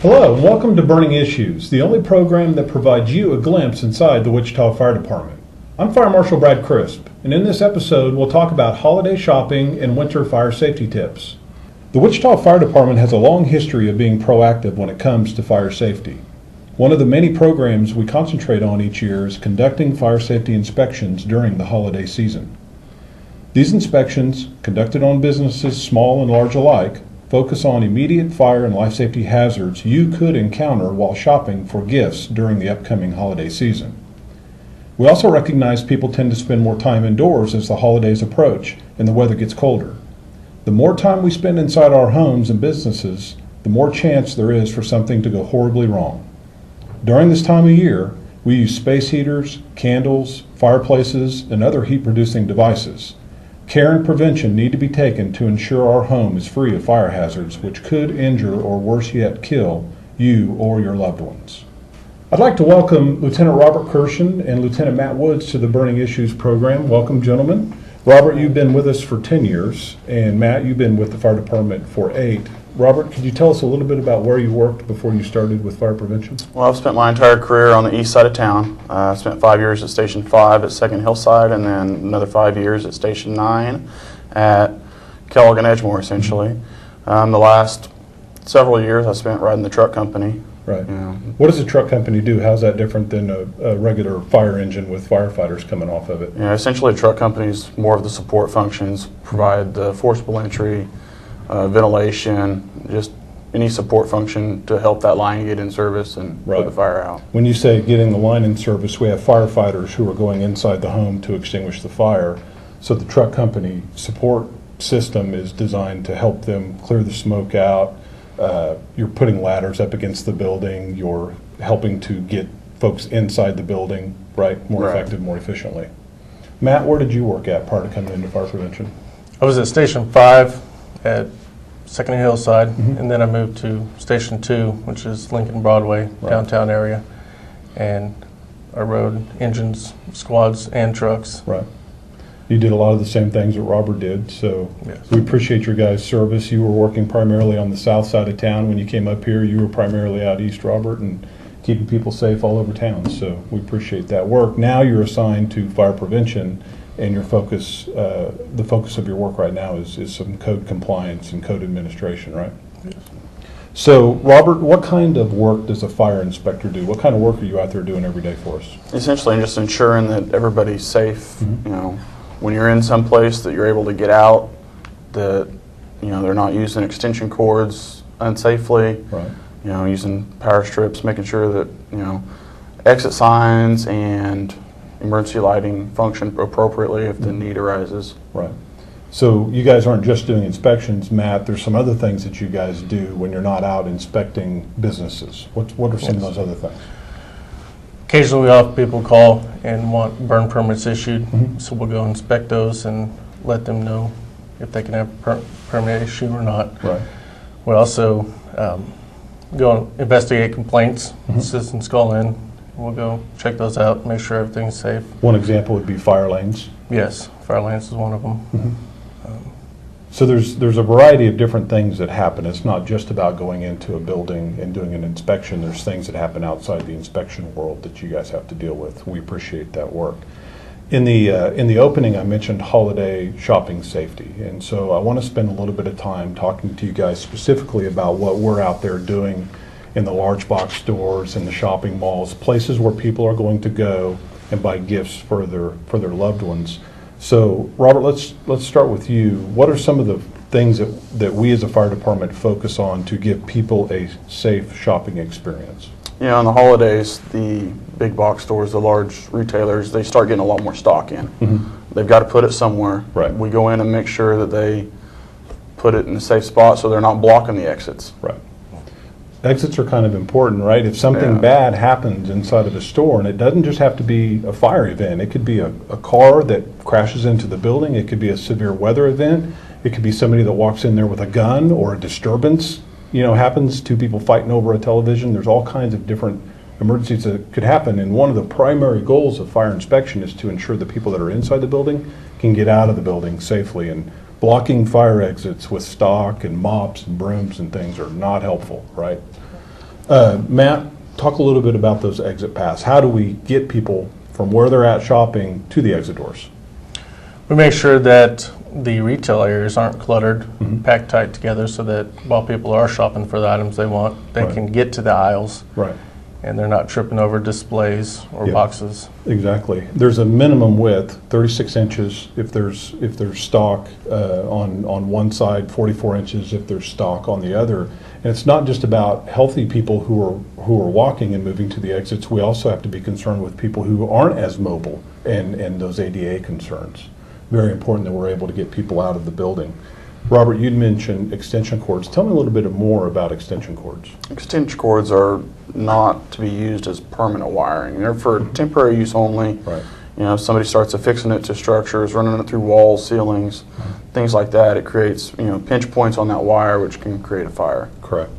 Hello and welcome to Burning Issues, the only program that provides you a glimpse inside the Wichita Fire Department. I'm Fire Marshal Brad Crisp, and in this episode we'll talk about holiday shopping and winter fire safety tips. The Wichita Fire Department has a long history of being proactive when it comes to fire safety. One of the many programs we concentrate on each year is conducting fire safety inspections during the holiday season. These inspections, conducted on businesses small and large alike, focus on immediate fire and life safety hazards you could encounter while shopping for gifts during the upcoming holiday season. We also recognize people tend to spend more time indoors as the holidays approach and the weather gets colder. The more time we spend inside our homes and businesses, the more chance there is for something to go horribly wrong. During this time of year, we use space heaters, candles, fireplaces, and other heat-producing devices. Care and prevention need to be taken to ensure our home is free of fire hazards which could injure or worse yet kill you or your loved ones. I'd like to welcome Lieutenant Robert Kirshen and Lieutenant Matt Woods to the Burning Issues program. Welcome, gentlemen. Robert, you've been with us for 10 years, and Matt, you've been with the fire department for 8. Robert, could you tell us a little bit about where you worked before you started with fire prevention? Well, I've spent my entire career on the east side of town. I spent 5 years at Station 5 at Second Hillside, and then another 5 years at Station 9 at Kellogg and Edgemore, essentially. The last several years I spent riding the truck company. Right. What does a truck company do? How's that different than a regular fire engine with firefighters coming off of it? Yeah, essentially a truck company is more of the support functions, provide the forcible entry, ventilation, just any support function to help that line get in service and put the fire out. When you say getting the line in service, we have firefighters who are going inside the home to extinguish the fire. So the truck company support system is designed to help them clear the smoke out. You're putting ladders up against the building. You're helping to get folks inside the building, more effective, more efficiently. Matt, where did you work at prior to coming into fire prevention? I was at Station 5 at Second Hillside, and then I moved to Station 2, which is Lincoln Broadway, downtown area, and I rode engines, squads, and trucks. Right. You did a lot of the same things that Robert did, so yes. We appreciate your guys' service. You were working primarily on the south side of town. When you came up here, you were primarily out east, Robert, and keeping people safe all over town, so we appreciate that work. Now you're assigned to fire prevention, and your focus, the focus of your work right now is some code compliance and code administration, right? Yes. So, Robert, what kind of work does a fire inspector do? What kind of work are you out there doing every day for us? Essentially just ensuring that everybody's safe, you know, when you're in some place that you're able to get out, that, you know, they're not using extension cords unsafely, you know, using power strips, making sure that, you know, exit signs and emergency lighting function appropriately if the need arises. Right. So you guys aren't just doing inspections, Matt. There's some other things that you guys do when you're not out inspecting businesses. What are some of those other things? Occasionally we have people call and want burn permits issued, so we'll go inspect those and let them know if they can have a permit issued or not. Right. We also go and investigate complaints. Citizens call in. We'll go check those out, make sure everything's safe. One example would be fire lanes. Yes, fire lanes is one of them. So there's a variety of different things that happen. It's not just about going into a building and doing an inspection. There's things that happen outside the inspection world that you guys have to deal with. We appreciate that work. In the opening, I mentioned holiday shopping safety, and so I want to spend a little bit of time talking to you guys specifically about what we're out there doing in the large box stores and the shopping malls, places where people are going to go and buy gifts for their loved ones. So, Robert, let's start with you. What are some of the things that we as a fire department focus on to give people a safe shopping experience? Yeah, on the holidays, the big box stores, the large retailers, they start getting a lot more stock in. They've got to put it somewhere. Right. We go in and make sure that they put it in a safe spot so they're not blocking the exits. Right. Exits are kind of important, right? If something bad happens inside of a store, and it doesn't just have to be a fire event, it could be a car that crashes into the building, it could be a severe weather event, it could be somebody that walks in there with a gun, or a disturbance, you know, happens, two people fighting over a television. There's all kinds of different emergencies that could happen, and one of the primary goals of fire inspection is to ensure the people that are inside the building can get out of the building safely, and blocking fire exits with stock and mops and brooms and things are not helpful, right? Matt, talk a little bit about those exit paths. How do we get people from where they're at shopping to the exit doors? We make sure that the retail areas aren't cluttered, packed tight together, so that while people are shopping for the items they want, they Right. can get to the aisles. Right. And they're not tripping over displays or Yep. boxes. Exactly. There's a minimum width, 36 inches if there's stock on one side, 44 inches if there's stock on the other. And it's not just about healthy people who are walking and moving to the exits. We also have to be concerned with people who aren't as mobile and those ADA concerns. Very important that we're able to get people out of the building. Robert, you'd mentioned extension cords. Tell me a little bit more about extension cords. Extension cords are not to be used as permanent wiring. They're for temporary use only. Right. You know, if somebody starts affixing it to structures, running it through walls, ceilings, things like that, it creates, pinch points on that wire, which can create a fire. Correct.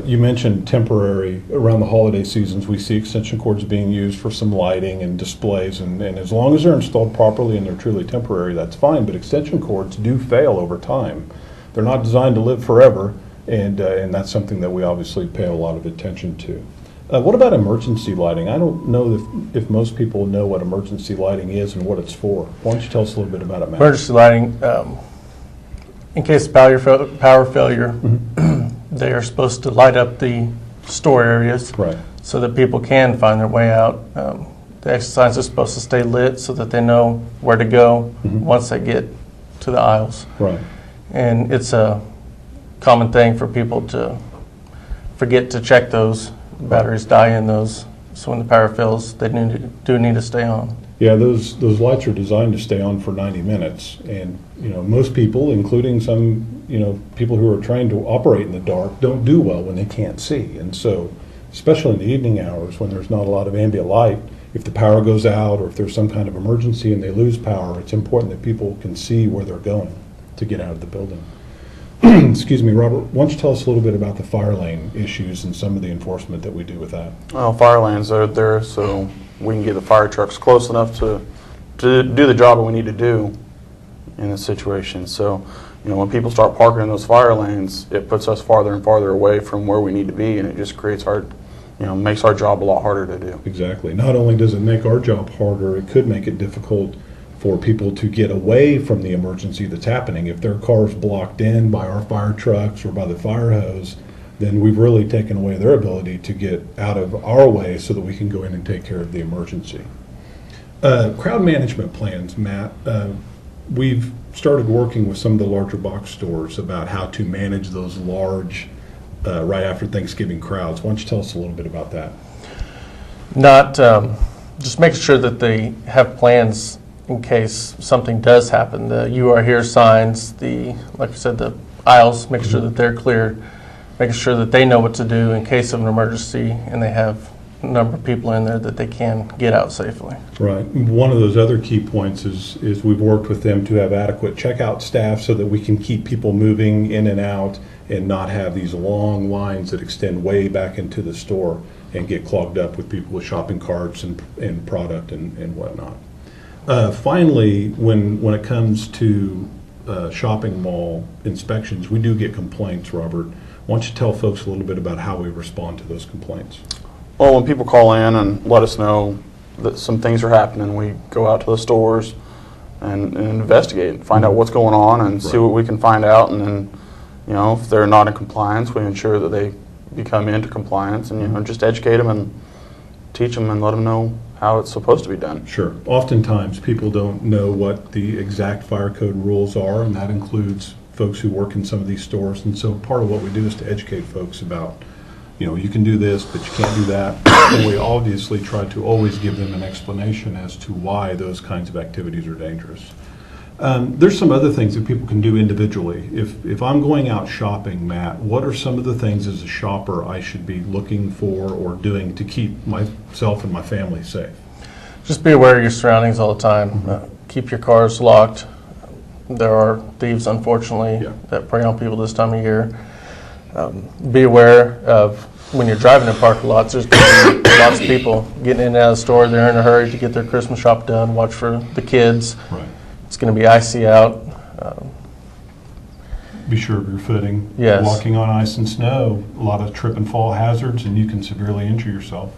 You mentioned temporary. Around the holiday seasons, we see extension cords being used for some lighting and displays, and as long as they're installed properly and they're truly temporary, that's fine, but extension cords do fail over time. They're not designed to live forever, and that's something that we obviously pay a lot of attention to. What about emergency lighting? I don't know if most people know what emergency lighting is and what it's for. Why don't you tell us a little bit about it, Matt? Emergency lighting, in case of power failure, they are supposed to light up the store areas Right. so that people can find their way out. The exit signs are supposed to stay lit so that they know where to go once they get to the aisles. Right. And it's a common thing for people to forget to check those. Batteries die in those, so when the power fails, they do need to stay on. Yeah, those lights are designed to stay on for 90 minutes, and most people, including some people who are trained to operate in the dark, don't do well when they can't see. And so, especially in the evening hours when there's not a lot of ambient light, if the power goes out or if there's some kind of emergency and they lose power, it's important that people can see where they're going to get out of the building. Excuse me, Robert, why don't you tell us a little bit about the fire lane issues and some of the enforcement that we do with that? Well, fire lanes are there so we can get the fire trucks close enough to do the job that we need to do in this situation. So, when people start parking in those fire lanes, it puts us farther and farther away from where we need to be, and it just creates makes our job a lot harder to do. Exactly. Not only does it make our job harder, it could make it difficult for people to get away from the emergency that's happening. If their car's blocked in by our fire trucks or by the fire hose, then we've really taken away their ability to get out of our way so that we can go in and take care of the emergency. Crowd management plans, Matt. We've started working with some of the larger box stores about how to manage those large, right after Thanksgiving crowds. Why don't you tell us a little bit about that? Just making sure that they have plans in case something does happen. The "You Are Here" signs, like I said, the aisles, making sure that they're cleared, making sure that they know what to do in case of an emergency, and they have a number of people in there that they can get out safely. Right. One of those other key points is we've worked with them to have adequate checkout staff so that we can keep people moving in and out and not have these long lines that extend way back into the store and get clogged up with people with shopping carts and product and whatnot. Finally, when it comes to shopping mall inspections, we do get complaints, Robert. Why don't you tell folks a little bit about how we respond to those complaints? Well, when people call in and let us know that some things are happening, we go out to the stores and investigate, find out what's going on and see what we can find out, and then, if they're not in compliance, we ensure that they become into compliance, and just educate them and teach them and let them know how it's supposed to be done. Sure. Oftentimes people don't know what the exact fire code rules are, and that includes folks who work in some of these stores. And so part of what we do is to educate folks about, you can do this, but you can't do that. And we obviously try to always give them an explanation as to why those kinds of activities are dangerous. There's some other things that people can do individually. If I'm going out shopping, Matt, what are some of the things as a shopper I should be looking for or doing to keep myself and my family safe? Just be aware of your surroundings all the time. Keep your cars locked. There are thieves, unfortunately, that prey on people this time of year. Be aware of when you're driving in parking lots, there's going to be lots of people getting in and out of the store. They're in a hurry to get their Christmas shop done. Watch for the kids. Right. It's going to be icy out. Be sure of your footing. Yes. Walking on ice and snow, a lot of trip and fall hazards, and you can severely injure yourself.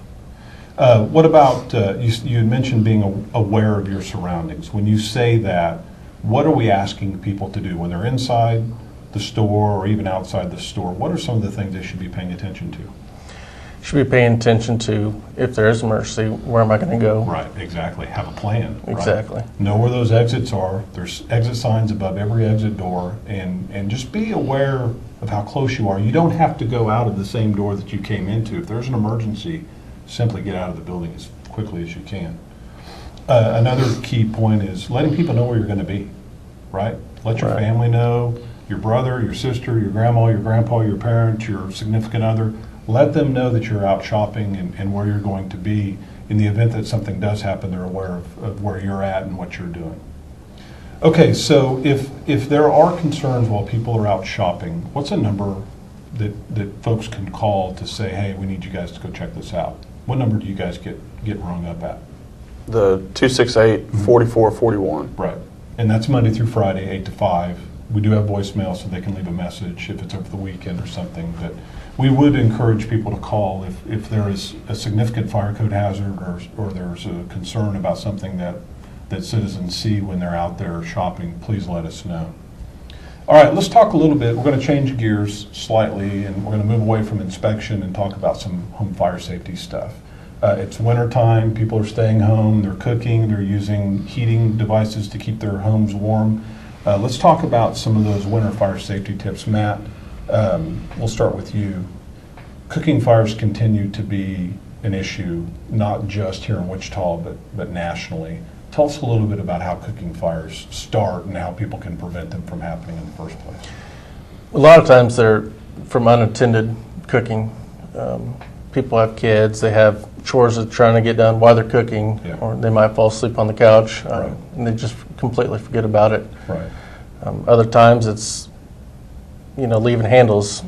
What about, you had mentioned being aware of your surroundings. When you say that, what are we asking people to do when they're inside the store or even outside the store? What are some of the things they should be paying attention to? Should be paying attention to, if there is an emergency, where am I going to go? Right, exactly. Have a plan. Exactly. Right? Know where those exits are. There's exit signs above every exit door, and just be aware of how close you are. You don't have to go out of the same door that you came into. If there's an emergency, simply get out of the building as quickly as you can. Another key point is letting people know where you're going to be, right? Let your family know, your brother, your sister, your grandma, your grandpa, your parents, your significant other. Let them know that you're out shopping and where you're going to be. In the event that something does happen, they're aware of where you're at and what you're doing. Okay, so if there are concerns while people are out shopping, what's a number that folks can call to say, hey, we need you guys to go check this out? What number do you guys get rung up at? The 268-4441. Right. And that's Monday through Friday, 8 to 5. We do have voicemail so they can leave a message if it's over the weekend or something. But we would encourage people to call if there is a significant fire code hazard or there's a concern about something that citizens see when they're out there shopping. Please let us know. All right, let's talk a little bit. We're going to change gears slightly, and we're going to move away from inspection and talk about some home fire safety stuff. It's wintertime. People are staying home. They're cooking. They're using heating devices to keep their homes warm. Let's talk about some of those winter fire safety tips. Matt, we'll start with you. Cooking fires continue to be an issue, not just here in Wichita, but nationally. Tell us a little bit about how cooking fires start and how people can prevent them from happening in the first place. A lot of times they're from unattended cooking. People have kids, they have chores they're trying to get done while they're cooking, or they might fall asleep on the couch, and they just completely forget about it. Right. Other times it's, leaving handles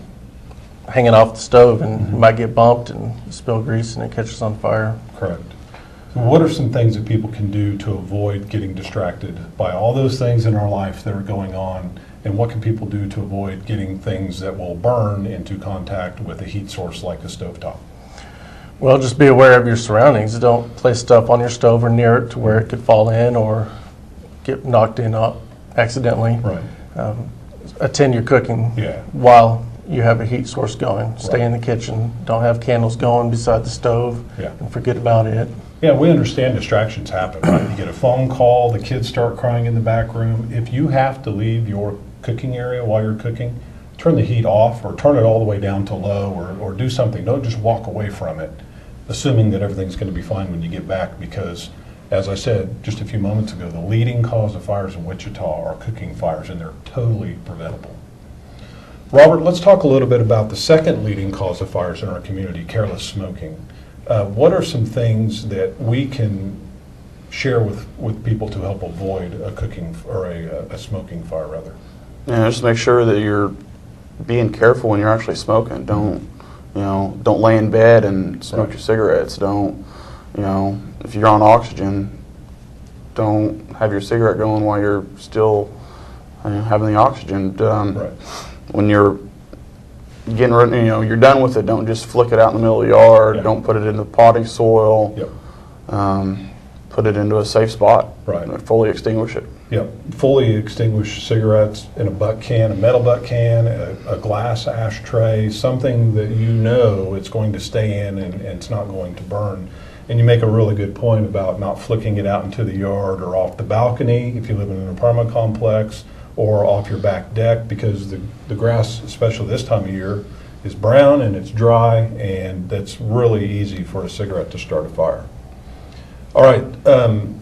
hanging off the stove, and you might get bumped and spill grease and it catches on fire. Correct. So what are some things that people can do to avoid getting distracted by all those things in our life that are going on, and what can people do to avoid getting things that will burn into contact with a heat source like a stovetop? Well, just be aware of your surroundings. Don't place stuff on your stove or near it to where it could fall in or get knocked in accidentally. Right. Attend your cooking while you have a heat source going. Stay in the kitchen. Don't have candles going beside the stove and forget about it. Yeah, we understand distractions happen, right? You get a phone call, the kids start crying in the back room. If you have to leave your cooking area while you're cooking, turn the heat off or turn it all the way down to low or do something. Don't just walk away from it, assuming that everything's going to be fine when you get back, because, as I said just a few moments ago, the leading cause of fires in Wichita are cooking fires, and they're totally preventable. Robert, let's talk a little bit about the second leading cause of fires in our community, careless smoking. What are some things that we can share with people to help avoid a cooking or a smoking fire, rather? Yeah, just make sure that you're being careful when you're actually smoking. Don't lay in bed and smoke your cigarettes. Don't, if you're on oxygen, don't have your cigarette going while you're still having the oxygen. When you're getting rid, you're done with it, don't just flick it out in the middle of the yard. Don't put it in the potting soil. Put it into a safe spot. And fully extinguish it. Fully extinguish cigarettes in a butt can, a metal butt can, a glass ashtray, something that it's going to stay in and it's not going to burn. And you make a really good point about not flicking it out into the yard or off the balcony if you live in an apartment complex, or off your back deck, because the grass, especially this time of year, is brown and it's dry, and that's really easy for a cigarette to start a fire. All right,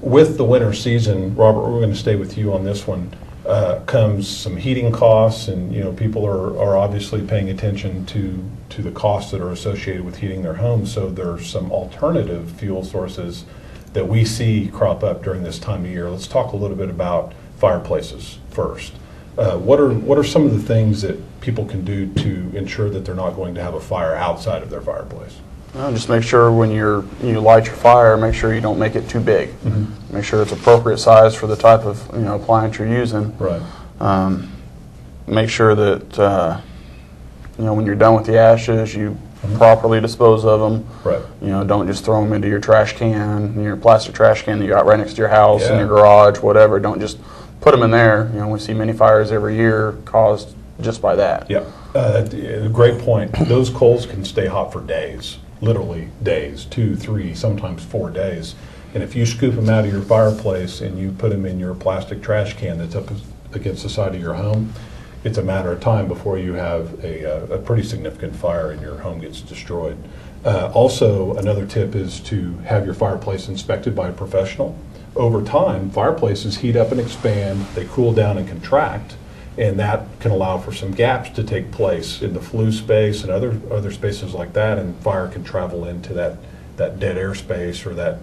with the winter season, Robert, we're going to stay with you on this one, comes some heating costs, and people are obviously paying attention to the costs that are associated with heating their homes, so there's some alternative fuel sources that we see crop up during this time of year. Let's talk a little bit about fireplaces first. What are some of the things that people can do to ensure that they're not going to have a fire outside of their fireplace? Just make sure when you light your fire, make sure you don't make it too big. Make sure it's appropriate size for the type of appliance you're using. make sure that when you're done with the ashes, you properly dispose of them. Right. Don't just throw them into your trash can, your plastic trash can that you got right next to your house, in Yeah. your garage, whatever. Don't just put them in there. We see many fires every year caused just by that. Yeah, great point. Those coals can stay hot for days, literally days, 2, 3, sometimes 4 days. And if you scoop them out of your fireplace and you put them in your plastic trash can that's up against the side of your home, it's a matter of time before you have a pretty significant fire and your home gets destroyed. Also, another tip is to have your fireplace inspected by a professional. Over time, fireplaces heat up and expand, they cool down and contract, and that can allow for some gaps to take place in the flue space and other spaces like that, and fire can travel into that dead air space or that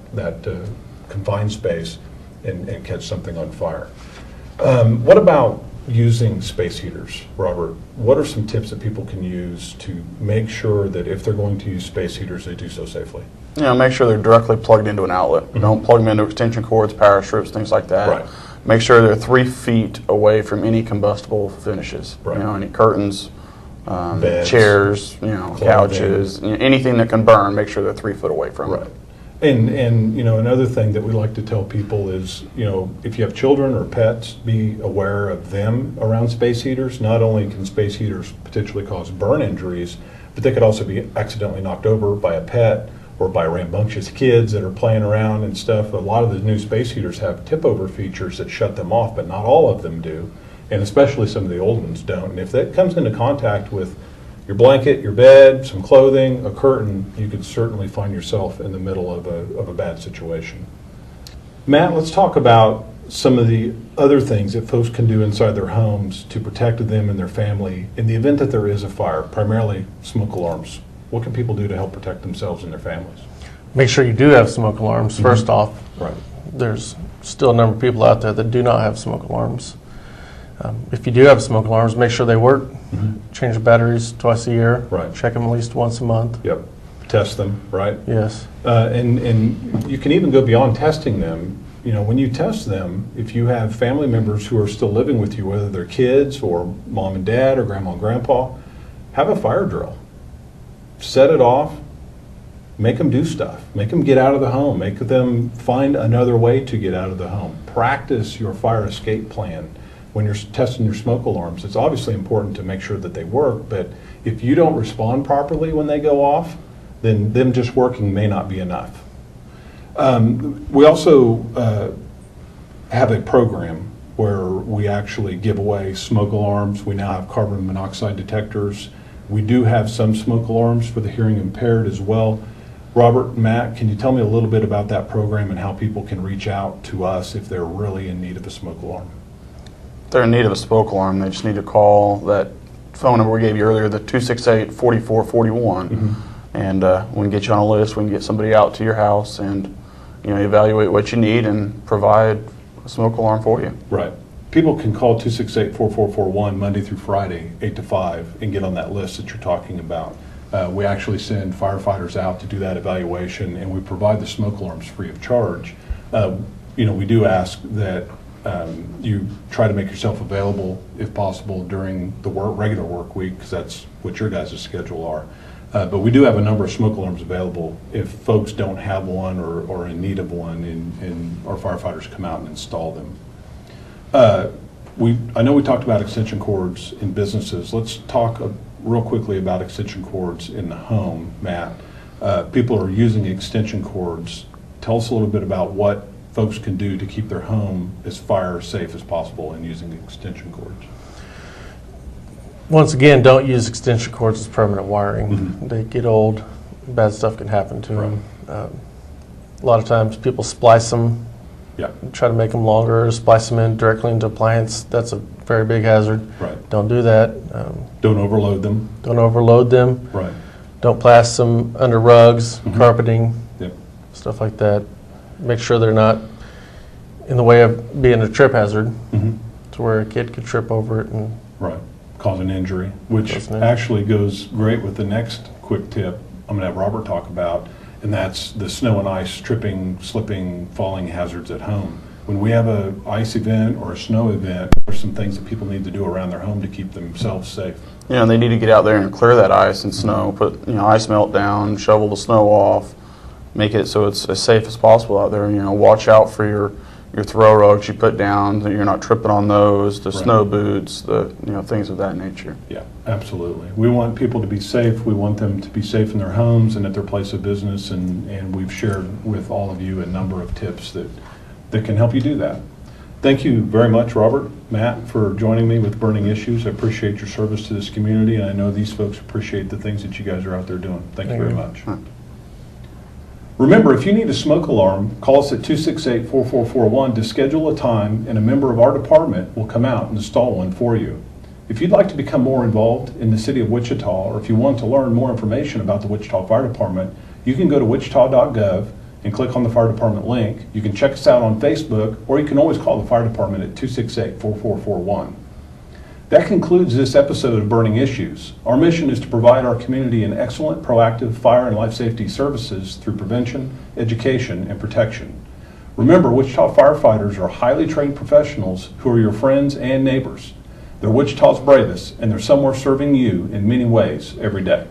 confined space and catch something on fire. What about using space heaters, Robert? What are some tips that people can use to make sure that if they're going to use space heaters, they do so safely? Make sure they're directly plugged into an outlet. Mm-hmm. Don't plug them into extension cords, power strips, things like that. Right. Make sure they're 3 feet away from any combustible finishes. Right. Any curtains, Beds, chairs, couches, anything that can burn. Make sure they're 3 foot away from Right. it. And another thing that we like to tell people is, if you have children or pets, be aware of them around space heaters. Not only can space heaters potentially cause burn injuries, but they could also be accidentally knocked over by a pet or by rambunctious kids that are playing around and stuff. A lot of the new space heaters have tip-over features that shut them off, but not all of them do, and especially some of the old ones don't. And if that comes into contact with your blanket, your bed, some clothing, a curtain, you could certainly find yourself in the middle of a bad situation. Matt, let's talk about some of the other things that folks can do inside their homes to protect them and their family in the event that there is a fire, primarily smoke alarms. What can people do to help protect themselves and their families? Make sure you do have smoke alarms, first off. Right. There's still a number of people out there that do not have smoke alarms. If you do have smoke alarms, make sure they work. Change the batteries twice a year. Right. Check them at least once a month. Yep. Test them, right? Yes. And you can even go beyond testing them. When you test them, if you have family members who are still living with you, whether they're kids or mom and dad or grandma and grandpa, have a fire drill. Set it off. Make them do stuff. Make them get out of the home. Make them find another way to get out of the home. Practice your fire escape plan. When you're testing your smoke alarms, it's obviously important to make sure that they work, but if you don't respond properly when they go off, then them just working may not be enough. We also have a program where we actually give away smoke alarms. We now have carbon monoxide detectors. We do have some smoke alarms for the hearing impaired as well. Robert, Matt, can you tell me a little bit about that program and how people can reach out to us if they're really in need of a smoke alarm? If they're in need of a smoke alarm, they just need to call that phone number we gave you earlier, the 268-4441, and we can get you on a list. We can get somebody out to your house and evaluate what you need and provide a smoke alarm for you. Right. People can call 268-4441 Monday through Friday, 8 to 5, and get on that list that you're talking about. We actually send firefighters out to do that evaluation, and we provide the smoke alarms free of charge. We do ask that you try to make yourself available, if possible, during the regular work week, because that's what your guys' schedule are. But we do have a number of smoke alarms available if folks don't have one or in need of one, and our firefighters come out and install them. I know we talked about extension cords in businesses. Let's talk real quickly about extension cords in the home, Matt. People are using extension cords. Tell us a little bit about what folks can do to keep their home as fire safe as possible in using extension cords. Once again, don't use extension cords as permanent wiring. They get old, bad stuff can happen to them. A lot of times people splice them, try to make them longer, or splice them in directly into appliance. That's a very big hazard. Right. Don't do that. Don't overload them. Don't overload them. Right. Don't plaster them under rugs, carpeting, Yep. stuff like that. Make sure they're not in the way of being a trip hazard to where a kid could trip over it and cause an injury, which actually goes great with the next quick tip I'm going to have Robert talk about, and that's the snow and ice tripping, slipping, falling hazards at home. when we have a ice event or a snow event, there's some things that people need to do around their home to keep themselves safe. You know, they need to get out there and clear that ice and snow, put, you know, ice melt down, shovel the snow off, make it so it's as safe as possible out there. You know, watch out for your throw rugs you put down, that you're not tripping on those, the snow boots, the, you know, things of that nature. Yeah, absolutely. We want people to be safe. We want them to be safe in their homes and at their place of business, and we've shared with all of you a number of tips that can help you do that. Thank you very much, Robert, Matt, for joining me with Burning Issues. I appreciate your service to this community, and I know these folks appreciate the things that you guys are out there doing. Thank you very much. Remember, if you need a smoke alarm, call us at 268-4441 to schedule a time, and a member of our department will come out and install one for you. If you'd like to become more involved in the city of Wichita, or if you want to learn more information about the Wichita Fire Department, you can go to wichita.gov and click on the fire department link. You can check us out on Facebook, or you can always call the fire department at 268-4441. That concludes this episode of Burning Issues. Our mission is to provide our community an excellent, proactive fire and life safety services through prevention, education, and protection. Remember, Wichita firefighters are highly trained professionals who are your friends and neighbors. They're Wichita's bravest, and they're somewhere serving you in many ways every day.